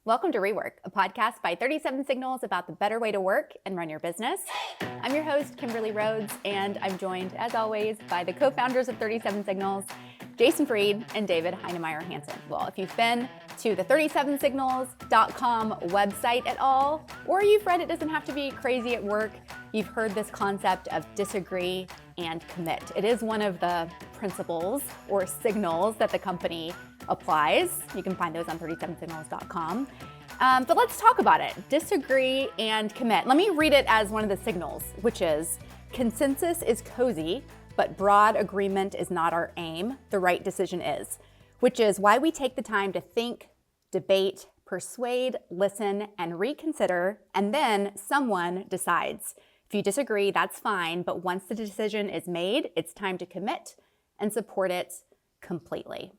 Welcome to REWORK, a podcast by 37 Signals about the better way to work and run your business. I'm your host, Kimberly Rhodes, and I'm joined, as always, by the co-founders of 37 Signals, Jason Fried and David Heinemeier Hansson. Well, if you've been to the 37signals.com website at all, or you've read It Doesn't Have to Be Crazy at Work, you've heard this concept of disagree and commit. It is one of the principles or signals that the company applies. You can find those on 37signals.com. But let's talk about it. Disagree and commit. Let me read it as one of the signals, which is consensus is cozy, but broad agreement is not our aim. The right decision is, which is why we take the time to think, debate, persuade, listen, and reconsider, and then someone decides. If you disagree, that's fine, but once the decision is made, it's time to commit and support it completely.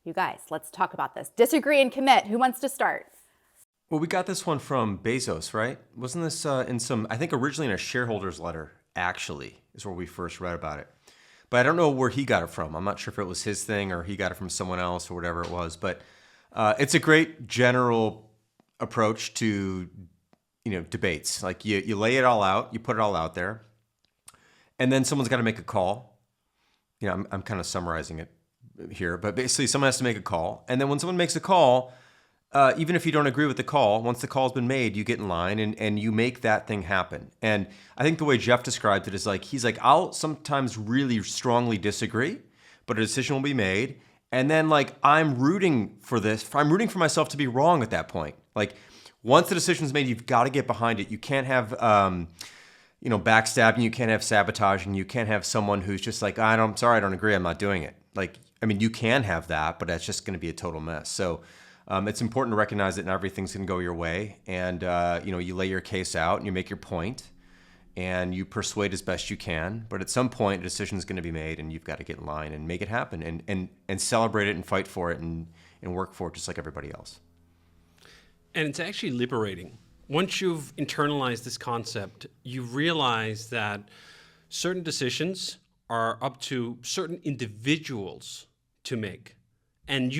You guys, let's talk about this. Disagree and commit. Who wants to start? Well, we got this one from Bezos, right? Wasn't this in some, I think originally in a shareholder's letter, actually, is where we first read about it. But I don't know where he got it from. I'm not sure if it was his thing or he got it from someone else or whatever it was. But it's a great general approach to, debates. Like you lay it all out, you put it all out there, and then someone's got to make a call. I'm kind of summarizing it here, but basically someone has to make a call. And then when someone makes a call, even if you don't agree with the call, once the call's been made, you get in line and you make that thing happen. And I think the way Jeff described it is he's like, I'll sometimes really strongly disagree, but a decision will be made. And then I'm rooting for this. I'm rooting for myself to be wrong at that point. Once the decision's made, you've got to get behind it. You can't have, backstabbing. You can't have sabotaging. You can't have someone who's just like, I'm sorry, I don't agree. I'm not doing it. You can have that, but that's just going to be a total mess. So it's important to recognize that not everything's going to go your way. And, you lay your case out and you make your point and you persuade as best you can. But at some point, a decision is going to be made and you've got to get in line and make it happen and celebrate it and fight for it and work for it just like everybody else. And it's actually liberating. Once you've internalized this concept, you realize that certain decisions are up to certain individuals to make. And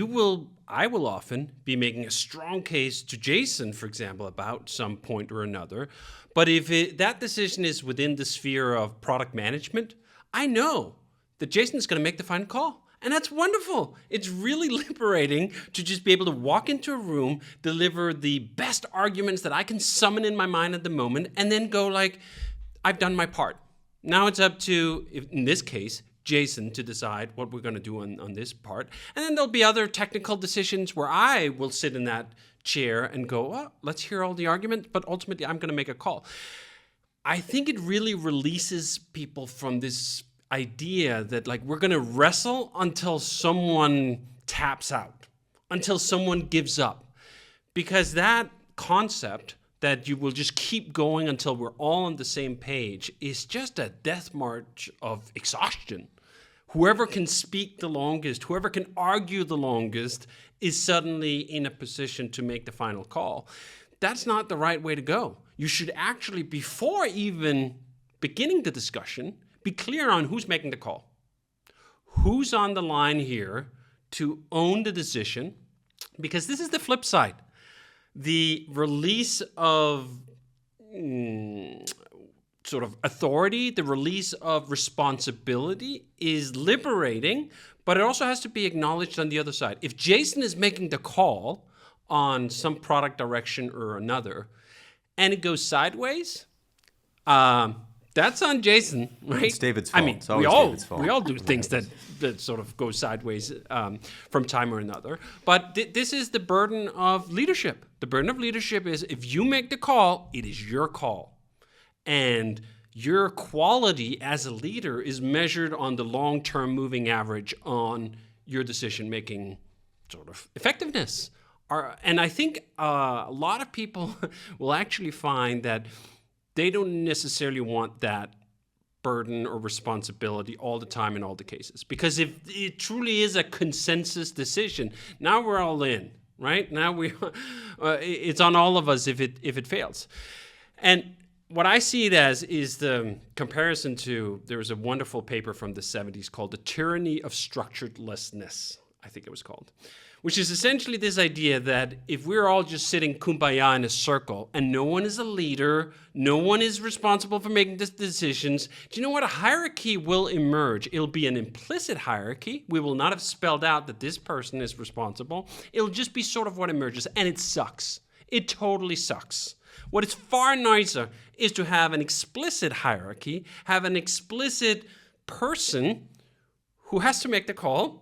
I will often be making a strong case to Jason, for example, about some point or another. But if that decision is within the sphere of product management, I know that Jason's going to make the final call. And that's wonderful. It's really liberating to just be able to walk into a room, deliver the best arguments that I can summon in my mind at the moment, and then go I've done my part. Now it's up to, in this case, Jason to decide what we're going to do on this part. And then there'll be other technical decisions where I will sit in that chair and go, let's hear all the arguments, but ultimately I'm going to make a call. I think it really releases people from this idea that we're going to wrestle until someone taps out, until someone gives up. Because that concept that you will just keep going until we're all on the same page is just a death march of exhaustion. Whoever can speak the longest, whoever can argue the longest is suddenly in a position to make the final call. That's not the right way to go. You should actually, before even beginning the discussion, be clear on who's making the call. Who's on the line here to own the decision? Because this is the flip side. The release of sort of authority, the release of responsibility is liberating, but it also has to be acknowledged on the other side. If Jason is making the call on some product direction or another, and it goes sideways, that's on Jason, right? It's David's fault. It's David's fault. We all do things that sort of go sideways from time or another. But this is the burden of leadership. The burden of leadership is if you make the call, it is your call. And your quality as a leader is measured on the long-term moving average on your decision-making sort of effectiveness. And I think a lot of people will actually find that they don't necessarily want that burden or responsibility all the time in all the cases. Because if it truly is a consensus decision, now we're all in, right? Now it's on all of us if it fails. And what I see it as is the comparison to, there was a wonderful paper from the 70s called The Tyranny of Structuredlessness, I think it was called, which is essentially this idea that if we're all just sitting kumbaya in a circle and no one is a leader, no one is responsible for making the decisions, do you know what? A hierarchy will emerge. It'll be an implicit hierarchy. We will not have spelled out that this person is responsible. It'll just be sort of what emerges, and it sucks. It totally sucks. What is far nicer is to have an explicit hierarchy, have an explicit person who has to make the call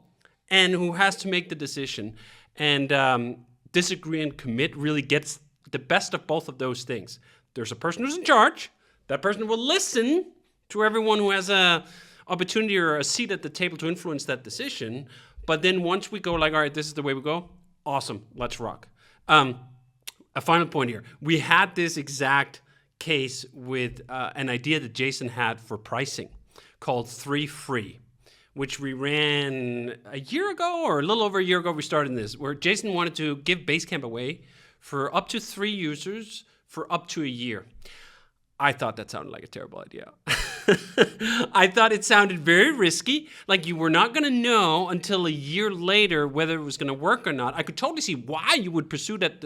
and who has to make the decision. And disagree and commit really gets the best of both of those things. There's a person who's in charge. That person will listen to everyone who has a opportunity or a seat at the table to influence that decision. But then once we go like, all right, this is the way we go, awesome, let's rock. A final point here. We had this exact case with an idea that Jason had for pricing called 3 Free, which we ran a year ago or a little over a year ago. We started this, where Jason wanted to give Basecamp away for up to 3 users for up to a year. I thought that sounded like a terrible idea. I thought it sounded very risky, like you were not going to know until a year later whether it was going to work or not. I could totally see why you would pursue that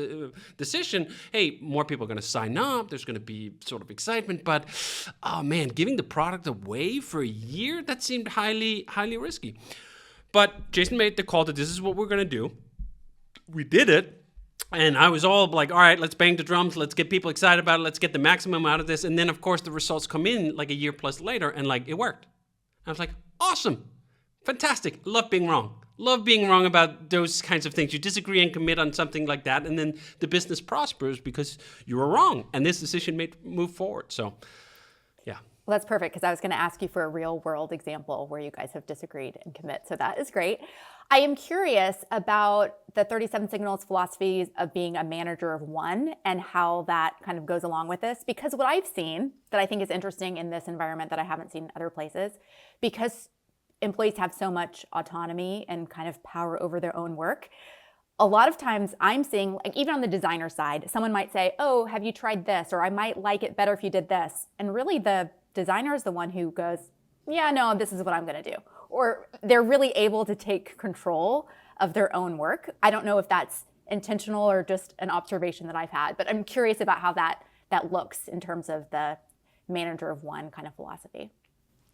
decision. Hey, more people are going to sign up. There's going to be sort of excitement. But, oh man, giving the product away for a year, that seemed highly, highly risky. But Jason made the call that this is what we're going to do. We did it. And I was all like, all right, let's bang the drums. Let's get people excited about it. Let's get the maximum out of this. And then, of course, the results come in like a year plus later, and like it worked. I was like, awesome. Fantastic. Love being wrong. Love being wrong about those kinds of things. You disagree and commit on something like that, and then the business prospers because you were wrong. And this decision made move forward. So, yeah. Well, that's perfect, because I was going to ask you for a real world example where you guys have disagreed and commit. So that is great. I am curious about the 37 Signals philosophy of being a manager of one and how that kind of goes along with this. Because what I've seen that I think is interesting in this environment that I haven't seen in other places, because employees have so much autonomy and kind of power over their own work, a lot of times I'm seeing, like even on the designer side, someone might say, oh, have you tried this? Or I might like it better if you did this. And really the designer is the one who goes, yeah, no, this is what I'm going to do. Or they're really able to take control of their own work. I don't know if that's intentional or just an observation that I've had, but I'm curious about how that looks in terms of the manager of one kind of philosophy.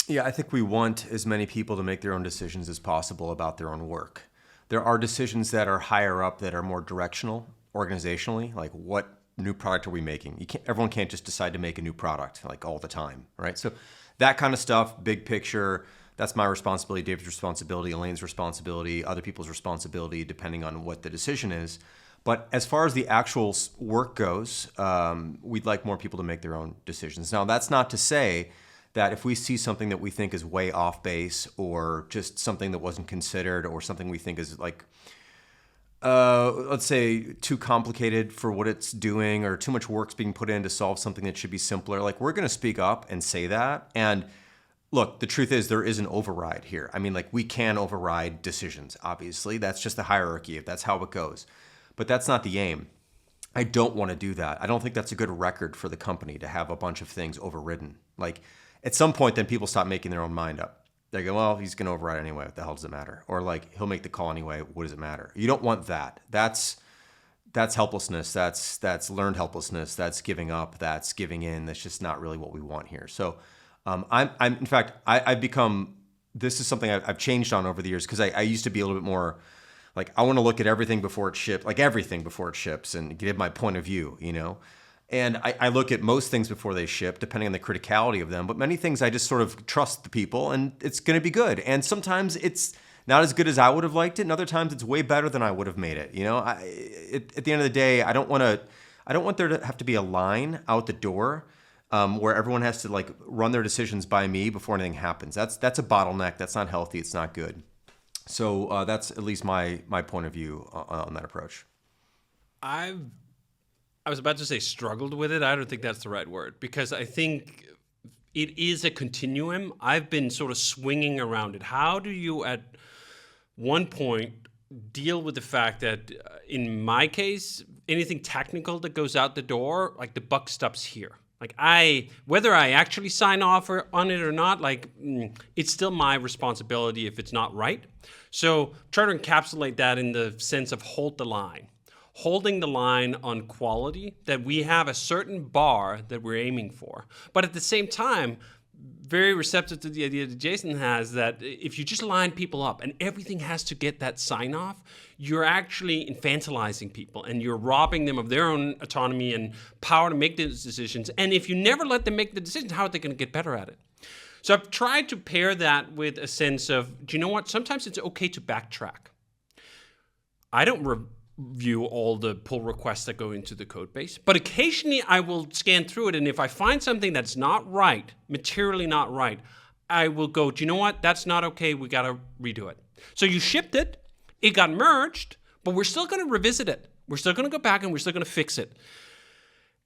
Yeah, I think we want as many people to make their own decisions as possible about their own work. There are decisions that are higher up that are more directional organizationally, like what new product are we making? Everyone can't just decide to make a new product like all the time, right? So that kind of stuff, big picture, that's my responsibility, David's responsibility, Elaine's responsibility, other people's responsibility, depending on what the decision is. But as far as the actual work goes, we'd like more people to make their own decisions. Now, that's not to say that if we see something that we think is way off base or just something that wasn't considered or something we think is like, let's say, too complicated for what it's doing or too much work's being put in to solve something that should be simpler, like we're going to speak up and say that. And look, the truth is there is an override here. I mean, like we can override decisions, obviously. That's just the hierarchy. That's how it goes. But that's not the aim. I don't want to do that. I don't think that's a good record for the company to have a bunch of things overridden. Like at some point, then people stop making their own mind up. They go, well, he's going to override anyway. What the hell does it matter? Or like, he'll make the call anyway. What does it matter? You don't want that. That's helplessness. That's learned helplessness. That's giving up. That's giving in. That's just not really what we want here. So in fact, I've become, this is something I've changed on over the years because I used to be a little bit more like, I want to look at everything before it ships, like everything before it ships and give my point of view, you know? And I look at most things before they ship, depending on the criticality of them. But many things I just sort of trust the people and it's going to be good. And sometimes it's not as good as I would have liked it. And other times it's way better than I would have made it. You know, at the end of the day, I don't want there to have to be a line out the door where everyone has to like run their decisions by me before anything happens. That's a bottleneck. That's not healthy. It's not good. So that's at least my point of view on that approach. I was about to say struggled with it. I don't think that's the right word because I think it is a continuum. I've been sort of swinging around it. How do you at one point deal with the fact that in my case, anything technical that goes out the door, like the buck stops here. Like whether I actually sign off on it or not, it's still my responsibility if it's not right. So try to encapsulate that in the sense of hold the line. Holding the line on quality, that we have a certain bar that we're aiming for. But at the same time, very receptive to the idea that Jason has, that if you just line people up and everything has to get that sign off, you're actually infantilizing people and you're robbing them of their own autonomy and power to make those decisions. And if you never let them make the decisions, how are they going to get better at it? So I've tried to pair that with a sense of, do you know what? Sometimes it's okay to backtrack. I don't review all the pull requests that go into the code base, but occasionally I will scan through it, and if I find something that's not right, materially not right, I will go, do you know what? That's not okay. We got to redo it. So you shipped it, it got merged, but we're still going to revisit it. We're still going to go back and we're still going to fix it.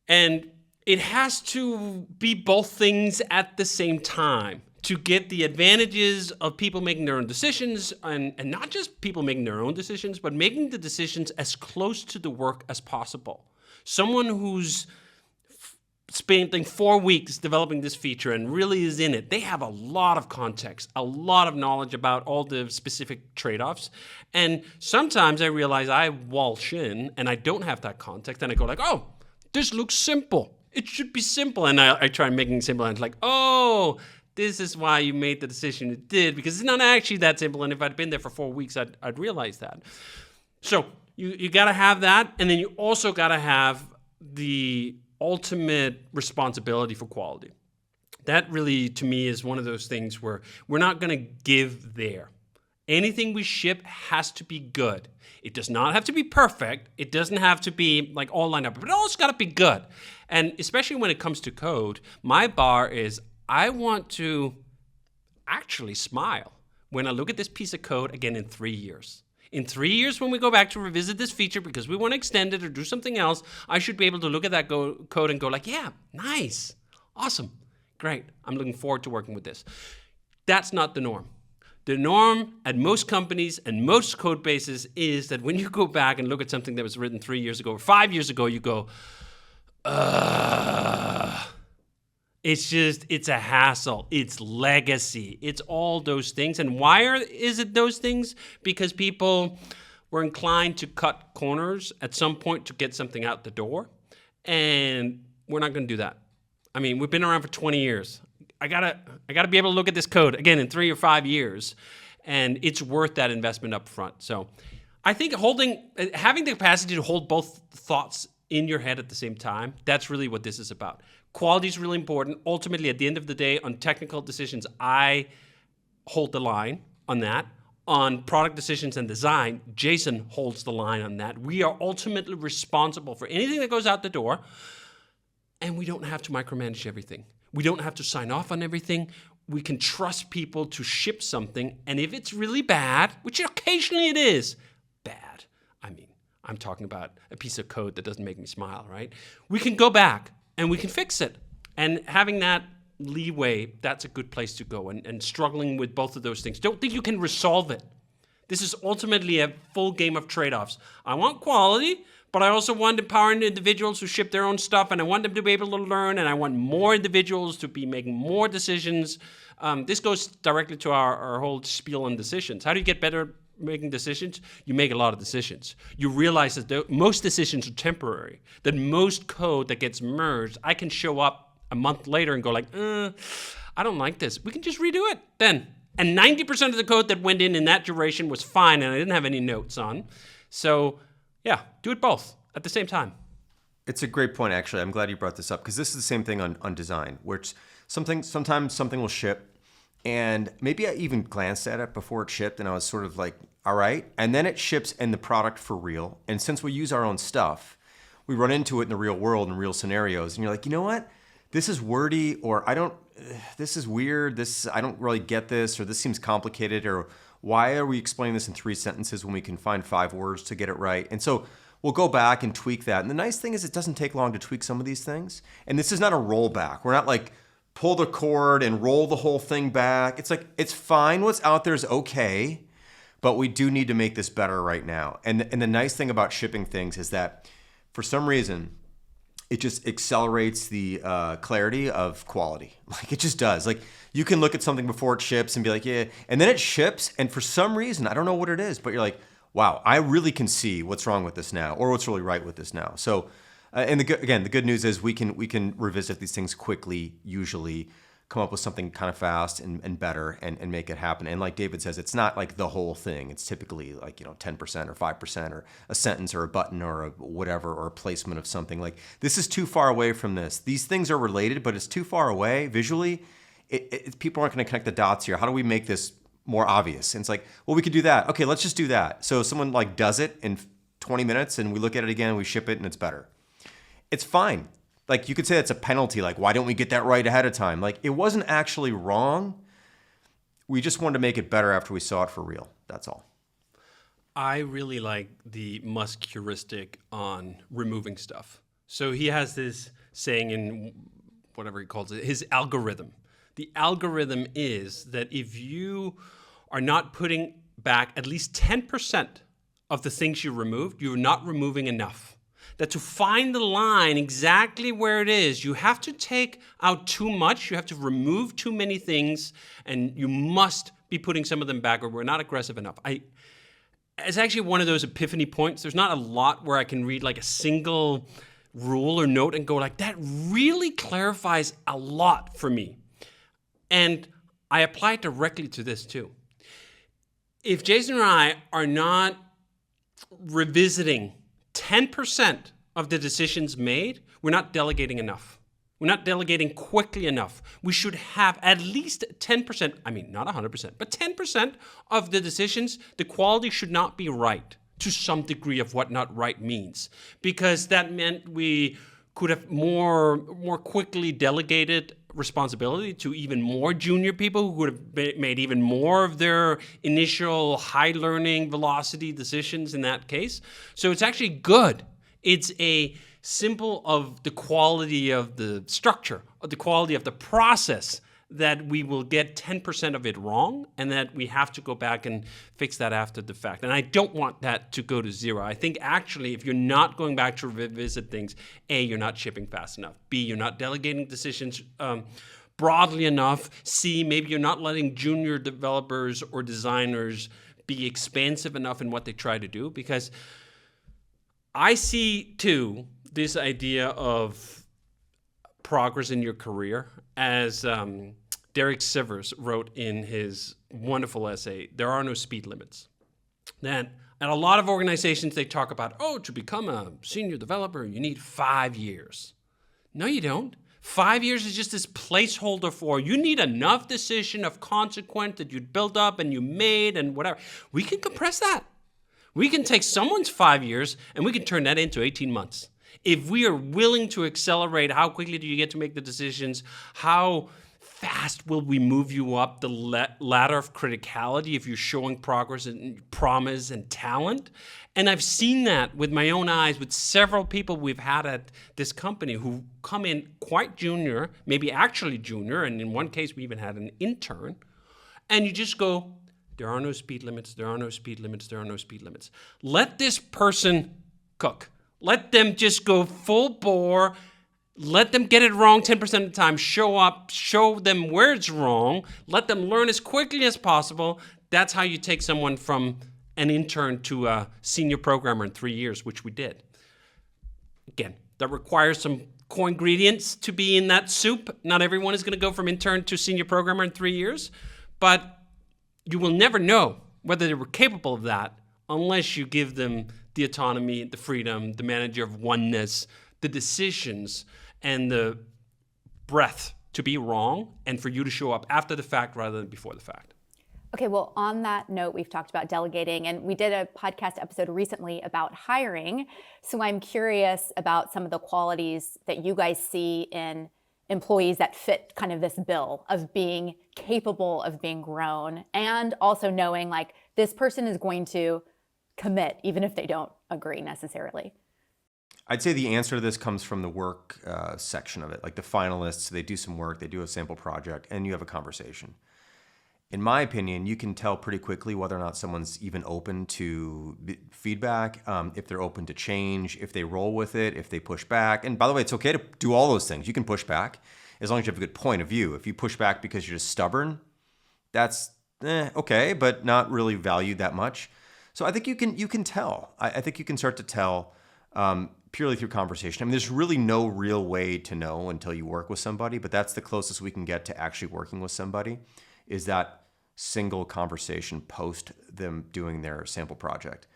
And it has to be both things at the same time to get the advantages of people making their own decisions, and not just people making their own decisions, but making the decisions as close to the work as possible. Someone who's spending 4 weeks developing this feature and really is in it, they have a lot of context, a lot of knowledge about all the specific trade-offs. And sometimes I realize I walsh in and I don't have that context, and I go like, oh, this looks simple. It should be simple. And I try making it simple, and it's like, oh, this is why you made the decision it did, because it's not actually that simple. And if I'd been there for 4 weeks, I'd realize that. So you got to have that. And then you also got to have the ultimate responsibility for quality. That really, to me, is one of those things where we're not going to give there. Anything we ship has to be good. It does not have to be perfect. It doesn't have to be like all lined up, but it also got to be good. And especially when it comes to code, my bar is I want to actually smile when I look at this piece of code again in 3 years. In 3 years, when we go back to revisit this feature because we want to extend it or do something else, I should be able to look at that code and go like, yeah, nice, awesome, great. I'm looking forward to working with this. That's not the norm. The norm at most companies and most code bases is that when you go back and look at something that was written 3 years ago or 5 years ago, you go, it's a hassle. It's legacy. It's all those things. And why is it those things? Because people were inclined to cut corners at some point to get something out the door. And we're not going to do that. I mean, we've been around for 20 years. I gotta be able to look at this code again in 3 or 5 years. And it's worth that investment up front. So I think having the capacity to hold both thoughts in your head at the same time, that's really what this is about. Quality is really important. Ultimately, at the end of the day, on technical decisions, I hold the line on that. On product decisions and design, Jason holds the line on that. We are ultimately responsible for anything that goes out the door, and we don't have to micromanage everything. We don't have to sign off on everything. We can trust people to ship something, and if it's really bad, which occasionally it is, bad. I mean, I'm talking about a piece of code that doesn't make me smile, right? We can go back and we can fix it. And having that leeway, that's a good place to go. And struggling with both of those things. Don't think you can resolve it. This is ultimately a full game of trade-offs. I want quality, but I also want empowering individuals who ship their own stuff, and I want them to be able to learn, and I want more individuals to be making more decisions. This goes directly to our whole spiel on decisions. How do you get better making decisions? You make a lot of decisions. You realize that most decisions are temporary, that most code that gets merged, I can show up a month later and go like, I don't like this. We can just redo it then. And 90% of the code that went in that duration was fine, and I didn't have any notes on. So yeah, do it both at the same time. It's a great point, actually. I'm glad you brought this up, because this is the same thing on design, where sometimes something will ship, and maybe I even glanced at it before it shipped, and I was sort of like, all right. And then it ships in the product for real. And since we use our own stuff, we run into it in the real world, in real scenarios. And you're like, you know what? This is wordy, or this is weird. I don't really get this, or this seems complicated, or why are we explaining this in 3 sentences when we can find 5 words to get it right? And so we'll go back and tweak that. And the nice thing is it doesn't take long to tweak some of these things. And this is not a rollback. We're not like, pull the cord and roll the whole thing back. It's like, it's fine. What's out there is okay, but we do need to make this better right now. And the nice thing about shipping things is that for some reason, it just accelerates the clarity of quality. Like it just does. Like you can look at something before it ships and be like, yeah, and then it ships, and for some reason, I don't know what it is, but you're like, wow, I really can see what's wrong with this now, or what's really right with this now. So, and the good news is we can revisit these things quickly, usually come up with something kind of fast and better and make it happen. And like David says, it's not like the whole thing. It's typically like, 10% or 5% or a sentence or a button or a whatever, or a placement of something. Like this is too far away from this. These things are related, but it's too far away visually. People aren't going to connect the dots here. How do we make this more obvious? And it's like, well, we could do that. Okay, let's just do that. So someone like does it in 20 minutes and we look at it again, we ship it and it's better. It's fine. Like you could say it's a penalty. Like, why don't we get that right ahead of time? Like it wasn't actually wrong. We just wanted to make it better after we saw it for real. That's all. I really like the Musk heuristic on removing stuff. So he has this saying in whatever he calls it, his algorithm. The algorithm is that if you are not putting back at least 10% of the things you removed, you're not removing enough. That to find the line exactly where it is, you have to take out too much, you have to remove too many things, and you must be putting some of them back, or we're not aggressive enough. It's actually one of those epiphany points. There's not a lot where I can read like a single rule or note and go like, that really clarifies a lot for me. And I apply it directly to this too. If Jason and I are not revisiting 10% of the decisions made, we're not delegating enough. We're not delegating quickly enough. We should have at least 10%, I mean, not 100%, but 10% of the decisions, the quality should not be right to some degree of what not right means. Because that meant we could have more quickly delegated responsibility to even more junior people who would have made even more of their initial high learning velocity decisions in that case. So it's actually good. It's a symbol of the quality of the structure, of the quality of the process, that we will get 10% of it wrong and that we have to go back and fix that after the fact. And I don't want that to go to zero. I think actually if you're not going back to revisit things, A, you're not shipping fast enough. B, you're not delegating decisions broadly enough. C, maybe you're not letting junior developers or designers be expansive enough in what they try to do. Because I see, too, this idea of progress in your career as Derek Sivers wrote in his wonderful essay, There Are No Speed Limits. That at a lot of organizations, they talk about, to become a senior developer, you need 5 years. No, you don't. 5 years is just this placeholder for, you need enough decision of consequence that you built up and you made and whatever. We can compress that. We can take someone's 5 years and we can turn that into 18 months. If we are willing to accelerate, how quickly do you get to make the decisions? How fast will we move you up the ladder of criticality if you're showing progress and promise and talent? And I've seen that with my own eyes with several people we've had at this company who come in quite junior, maybe actually junior, and in one case we even had an intern, and you just go, there are no speed limits, there are no speed limits, there are no speed limits. Let this person cook. Let them just go full bore. Let them get it wrong 10% of the time. Show up, show them where it's wrong. Let them learn as quickly as possible. That's how you take someone from an intern to a senior programmer in 3 years, which we did. Again, that requires some core ingredients to be in that soup. Not everyone is going to go from intern to senior programmer in 3 years, but you will never know whether they were capable of that unless you give them the autonomy, the freedom, the manager of oneness, the decisions, and the breadth to be wrong and for you to show up after the fact rather than before the fact. Okay, well, on that note, we've talked about delegating, and we did a podcast episode recently about hiring. So I'm curious about some of the qualities that you guys see in employees that fit kind of this bill of being capable of being grown and also knowing like this person is going to commit even if they don't agree necessarily. I'd say the answer to this comes from the work section of it. Like the finalists, they do some work, they do a sample project, and you have a conversation. in my opinion, you can tell pretty quickly whether or not someone's even open to feedback, if they're open to change, if they roll with it, if they push back. And by the way, it's okay to do all those things. You can push back as long as you have a good point of view. If you push back because you're just stubborn, that's okay, but not really valued that much. So I think you can tell. I think you can start to tell purely through conversation. I mean, there's really no real way to know until you work with somebody, but that's the closest we can get to actually working with somebody, is that single conversation post them doing their sample project.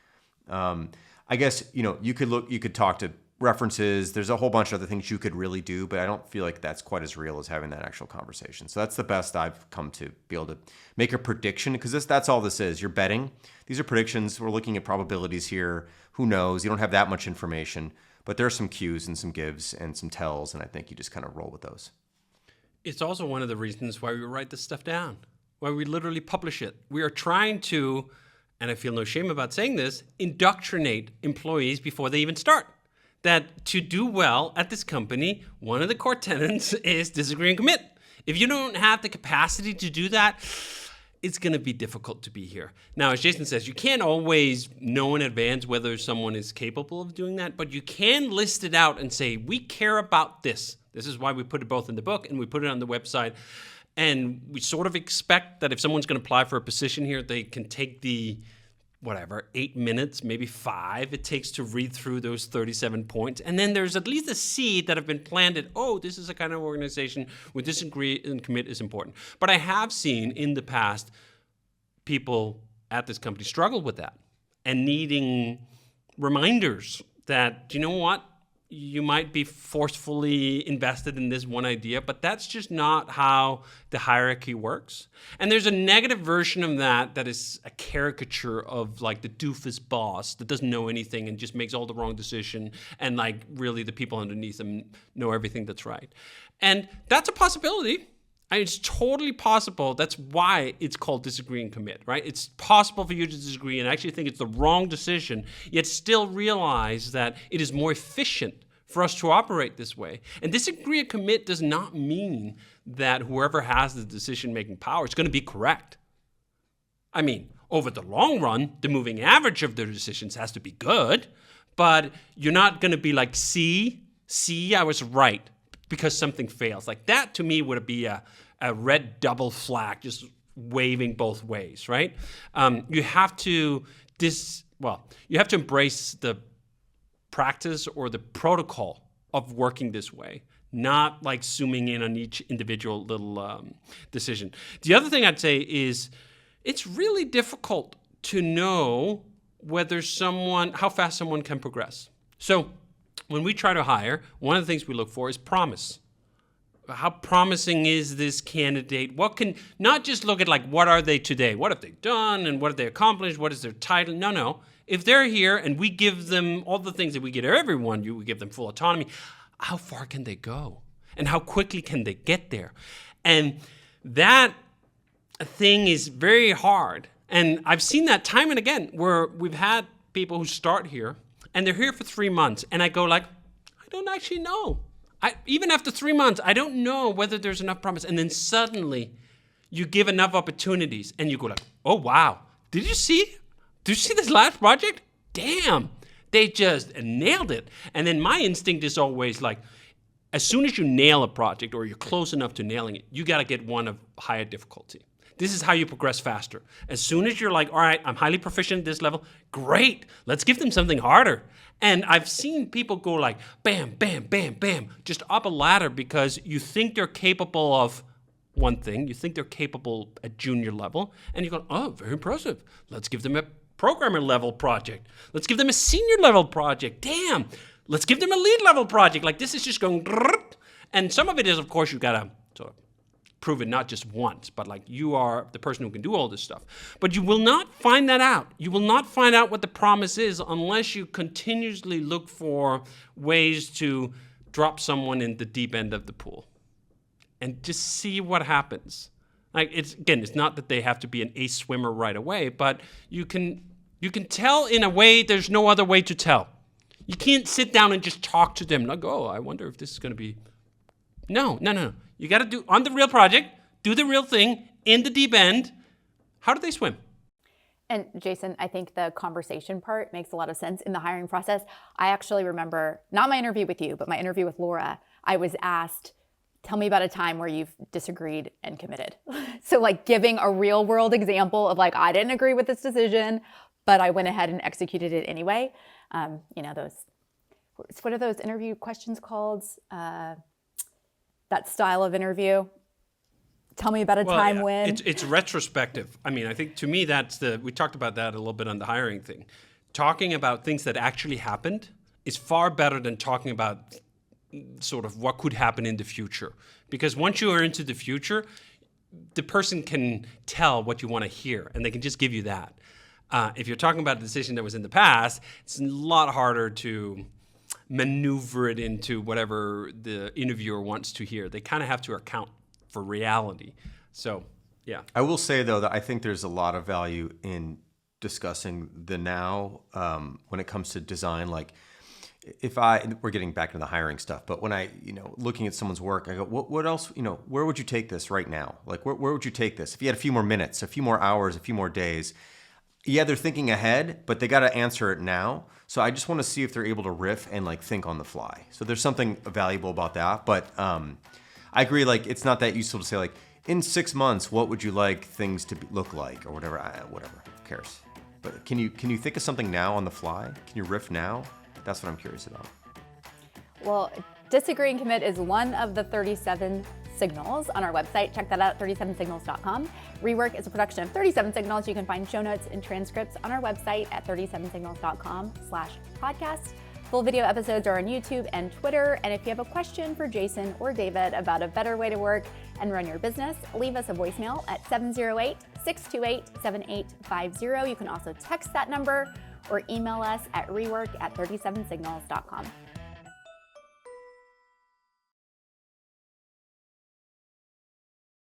I guess, you could talk to references. There's a whole bunch of other things you could really do, but I don't feel like that's quite as real as having that actual conversation. So that's the best I've come to be able to make a prediction, because that's all this is. You're betting. These are predictions. We're looking at probabilities here. Who knows? You don't have that much information, but there are some cues and some gives and some tells, and I think you just kind of roll with those. It's also one of the reasons why we write this stuff down, why we literally publish it. We are trying to, and I feel no shame about saying this, indoctrinate employees before they even start. That to do well at this company, one of the core tenets is disagree and commit. If you don't have the capacity to do that, it's going to be difficult to be here. Now, as Jason says, you can't always know in advance whether someone is capable of doing that, but you can list it out and say, we care about this. This is why we put it both in the book and we put it on the website. And we sort of expect that if someone's going to apply for a position here, they can take the 8 minutes, maybe 5 it takes to read through those 37 points. And then there's at least a seed that have been planted. Oh, this is a kind of organization where disagree and commit is important. But I have seen in the past people at this company struggle with that and needing reminders that, you know what? You might be forcefully invested in this one idea, but that's just not how the hierarchy works. And there's a negative version of that is a caricature of like the doofus boss that doesn't know anything and just makes all the wrong decision, and like really the people underneath them know everything that's right. And that's a possibility. It's totally possible. That's why it's called disagree and commit, right? It's possible for you to disagree and actually think it's the wrong decision, yet still realize that it is more efficient for us to operate this way. And disagree and commit does not mean that whoever has the decision-making power is going to be correct. I mean, over the long run, the moving average of their decisions has to be good, but you're not going to be like, see, I was right, because something fails. Like that to me would be a red double flag just waving both ways, right? You have to embrace the practice or the protocol of working this way, not like zooming in on each individual little decision. The other thing I'd say is it's really difficult to know how fast someone can progress. So when we try to hire, one of the things we look for is promise. How promising is this candidate? Not just look at like, what are they today? What have they done? And what have they accomplished? What is their title? No. If they're here and we give them all the things that we give everyone, we give them full autonomy, how far can they go? And how quickly can they get there? And that thing is very hard. And I've seen that time and again where we've had people who start here and they're here for 3 months. And I go like, I don't actually know. Even after 3 months, I don't know whether there's enough promise. And then suddenly you give enough opportunities and you go like, oh, wow. Did you see this last project? Damn, they just nailed it. And then my instinct is always like, as soon as you nail a project or you're close enough to nailing it, you got to get one of higher difficulty. This is how you progress faster. As soon as you're like, all right, I'm highly proficient at this level, great, let's give them something harder. And I've seen people go like, bam, bam, bam, bam, just up a ladder because you think they're capable of one thing, you think they're capable at junior level, and you go, oh, very impressive. Let's give them a programmer level project. Let's give them a senior level project. Damn, let's give them a lead level project. Like this is just going, and some of it is, of course, you got to sort of prove it not just once, but like you are the person who can do all this stuff. But you will not find that out. You will not find out what the promise is unless you continuously look for ways to drop someone in the deep end of the pool and just see what happens. Like it's not that they have to be an ace swimmer right away, but you can tell in a way there's no other way to tell. You can't sit down and just talk to them like, oh, I wonder if this is going to be. No. You got to do on the real project, do the real thing in the deep end, How do they swim? And Jason, I think the conversation part makes a lot of sense in the hiring process. I actually remember, not my interview with you, but my interview with Laura, I was asked, tell me about a time where you've disagreed and committed. So like giving a real world example of like, I didn't agree with this decision, but I went ahead and executed it anyway. What are those interview questions called? That style of interview. Tell me about a time when. It's retrospective. I mean, I think to me we talked about that a little bit on the hiring thing. Talking about things that actually happened is far better than talking about sort of what could happen in the future. Because once you are into the future, the person can tell what you want to hear and they can just give you that. If you're talking about a decision that was in the past, it's a lot harder to maneuver it into whatever the interviewer wants to hear. They kind of have to account for reality. So, yeah. I will say, though, that I think there's a lot of value in discussing the now when it comes to design. Like, we're getting back into the hiring stuff, but when looking at someone's work, I go, what else, where would you take this right now? Like, where would you take this? If you had a few more minutes, a few more hours, a few more days, yeah, they're thinking ahead, but they got to answer it now. So I just want to see if they're able to riff and like think on the fly. So there's something valuable about that. But I agree, like, it's not that useful to say, like, in 6 months, what would you like things to look like or whatever, whatever, who cares? But can you think of something now on the fly? Can you riff now? That's what I'm curious about. Well, disagree and commit is one of the 37 signals on our website. Check that out at 37signals.com. REWORK is a production of 37 Signals. You can find show notes and transcripts on our website at 37signals.com/podcast. Full video episodes are on YouTube and Twitter. And if you have a question for Jason or David about a better way to work and run your business, leave us a voicemail at 708-628-7850. You can also text that number or email us at rework@37signals.com.